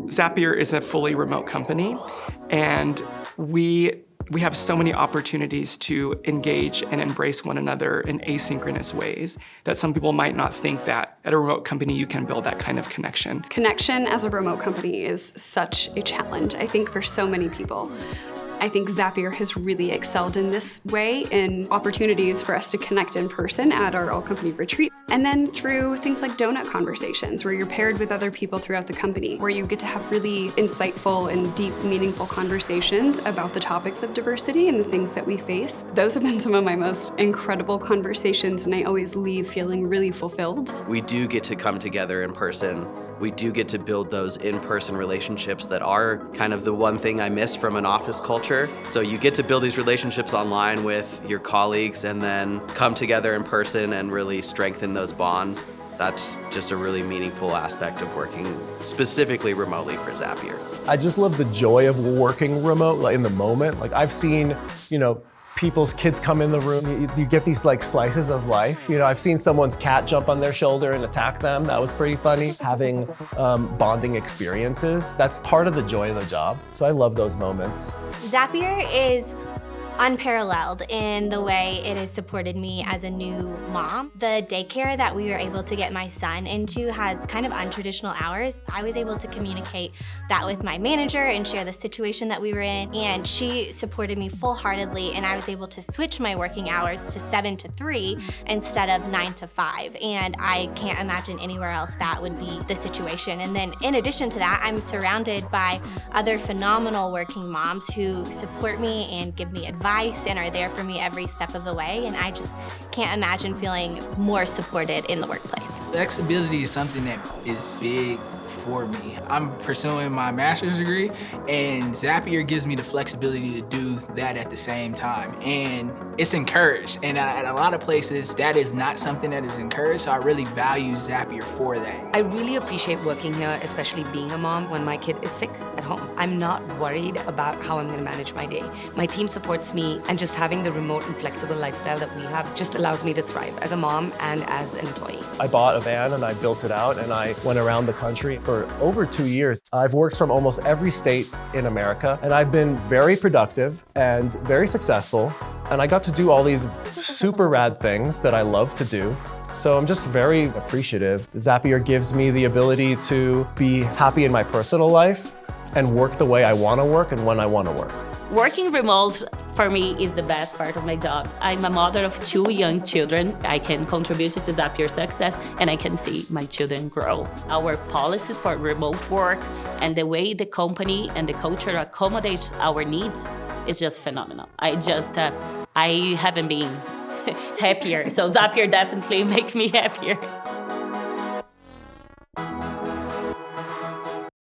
Zapier is a fully remote company, and we have so many opportunities to engage and embrace one another in asynchronous ways that some people might not think that at a remote company you can build that kind of connection. Connection as a remote company is such a challenge, I think, for so many people. I think Zapier has really excelled in this way in opportunities for us to connect in person at our all-company retreat, and then through things like donut conversations where you're paired with other people throughout the company, where you get to have really insightful and deep, meaningful conversations about the topics of diversity and the things that we face. Those have been some of my most incredible conversations, and I always leave feeling really fulfilled. We do get to come together in person. We do get to build those in-person relationships that are kind of the one thing I miss from an office culture. So you get to build these relationships online with your colleagues and then come together in person and really strengthen those bonds. That's just a really meaningful aspect of working specifically remotely for Zapier. I just love the joy of working remote, like in the moment. Like I've seen, people's kids come in the room, you get these like slices of life. I've seen someone's cat jump on their shoulder and attack them. That was pretty funny. Having bonding experiences, that's part of the joy of the job. So I love those moments. Zapier is unparalleled in the way it has supported me as a new mom. The daycare that we were able to get my son into has kind of untraditional hours. I was able to communicate that with my manager and share the situation that we were in, and she supported me full-heartedly, and I was able to switch my working hours to 7 to 3 instead of 9 to 5, and I can't imagine anywhere else that would be the situation. And then in addition to that, I'm surrounded by other phenomenal working moms who support me and give me advice and are there for me every step of the way, and I just can't imagine feeling more supported in the workplace. Flexibility is something that is big for me. I'm pursuing my master's degree, and Zapier gives me the flexibility to do that at the same time, and it's encouraged. And at a lot of places, that is not something that is encouraged, so I really value Zapier for that. I really appreciate working here, especially being a mom when my kid is sick at home. I'm not worried about how I'm gonna manage my day. My team supports me, and just having the remote and flexible lifestyle that we have just allows me to thrive as a mom and as an employee. I bought a van and I built it out, and I went around the country for over 2 years. I've worked from almost every state in America, and I've been very productive and very successful. And I got to do all these super rad things that I love to do. So I'm just very appreciative. Zapier gives me the ability to be happy in my personal life and work the way I want to work and when I want to work. Working remote for me is the best part of my job. I'm a mother of 2 young children. I can contribute to Zapier's success, and I can see my children grow. Our policies for remote work and the way the company and the culture accommodates our needs is just phenomenal. I haven't been happier, so Zapier definitely makes me happier.